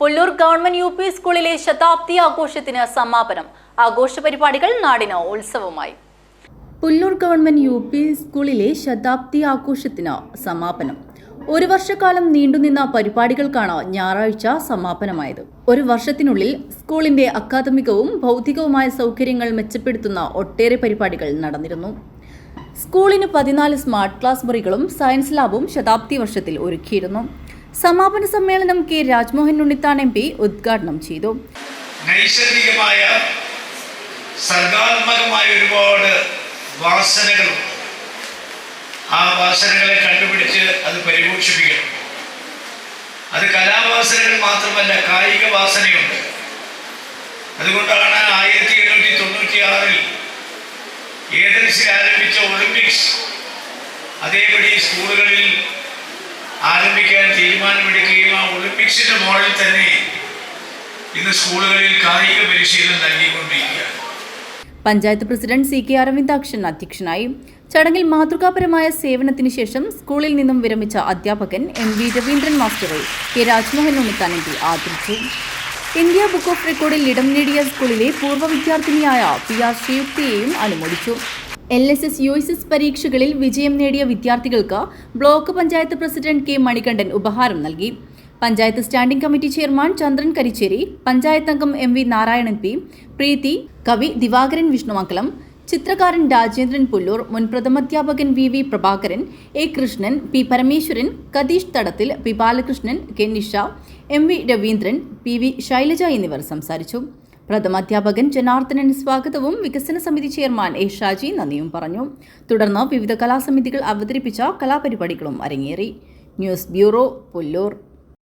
Pullur government U P സ്കൂളിലെ ശതാബ്ദി ആഘോഷത്തിന് സമാപനം. ആഘോഷ പരിപാടികൾ നാടിന് ഉത്സവമായി. പുല്ലൂർ ഗവൺമെന്റ് യു പി സ്കൂളിലെ ശതാബ്ദി ആഘോഷത്തിന് സമാപനം. ഒരു വർഷക്കാലം നീണ്ടുനിന്ന പരിപാടികൾക്കാണ് ഞായറാഴ്ച സമാപനമായത്. ഒരു വർഷത്തിനുള്ളിൽ സ്കൂളിന്റെ അക്കാദമികവും ഭൗതികവുമായ സൗകര്യങ്ങൾ മെച്ചപ്പെടുത്തുന്ന ഒട്ടേറെ പരിപാടികൾ നടന്നിരുന്നു. സ്കൂളിന് 14 സ്മാർട്ട് ക്ലാസ് മുറികളും സയൻസ് ലാബും ശതാബ്ദി വർഷത്തിൽ ഒരുക്കിയിരുന്നു. സമാപന സമ്മേളനം കെ രാജ്മോഹൻ ഉണ്ണിത്താൻ MP ഉദ്ഘാടനം ചെയ്തു. നൈസർഗികമായ സർഗാത്മകമായ ഒരുപാട് വാസനകളും ആ വാസനകളെ കണ്ടുപിടിച്ച് അത് പരിപോഷിപ്പിക്കണം. അത് കലാവാസനകൾ മാത്രമല്ല, കായിക വാസനയുണ്ട്. അതുകൊണ്ടാണ് 1896 ഏതൻസിൽ ആരംഭിച്ച ഒളിമ്പിക്സ് അതേപടി സ്കൂളുകളിൽ ആരംഭിക്കാൻ തീരുമാനമെടുക്കുകയും ആ ഒളിമ്പിക്സിന്റെ മോഡൽ തന്നെ ഇന്ന് സ്കൂളുകളിൽ കായിക പരിശീലനം നൽകിക്കൊണ്ടിരിക്കുകയാണ്. പഞ്ചായത്ത് പ്രസിഡന്റ് CK അരവിന്ദാക്ഷൻ അധ്യക്ഷനായി. ചടങ്ങിൽ മാതൃകാപരമായ സേവനത്തിന് ശേഷം സ്കൂളിൽ നിന്നും വിരമിച്ച അധ്യാപകൻ MV രവീന്ദ്രൻ മാസ്റ്ററെ കെ രാജ്മോഹൻ ഉണ്ണിത്താൻ MP ആദരിച്ചു. ഇന്ത്യ ബുക്ക് ഓഫ് റെക്കോർഡിൽ ഇടം നേടിയ സ്കൂളിലെ പൂർവ്വ വിദ്യാർത്ഥിനിയായ PR ശ്രീയുക്തിയെയും അനുമോദിച്ചു. LSS USS പരീക്ഷകളിൽ വിജയം നേടിയ വിദ്യാർത്ഥികൾക്ക് block panchayat president K Manikandan ഉപഹാരം നൽകി. പഞ്ചായത്ത് സ്റ്റാൻഡിംഗ് കമ്മിറ്റി ചെയർമാൻ ചന്ദ്രൻ കരിച്ചേരി, പഞ്ചായത്ത് അംഗം MV നാരായണൻ P, പ്രീതി, കവി ദിവാകരൻ വിഷ്ണുമംഗലം, ചിത്രകാരൻ രാജേന്ദ്രൻ പുല്ലൂർ, മുൻ പ്രഥമാധ്യാപകൻ VV Prabhakaran, A Krishnan, P Parameswaran, Kathish തടത്തിൽ, P Balakrishnan, K Nisha, MV Raveendran, PV Shailaja എന്നിവർ സംസാരിച്ചു. പ്രഥമാധ്യാപകൻ ജനാർദ്ദനൻ സ്വാഗതവും വികസന സമിതി ചെയർമാൻ A ഷാജി നന്ദിയും പറഞ്ഞു. തുടർന്ന് വിവിധ കലാസമിതികൾ അവതരിപ്പിച്ച കലാപരിപാടികളും അരങ്ങേറി. News bureau, Pullur.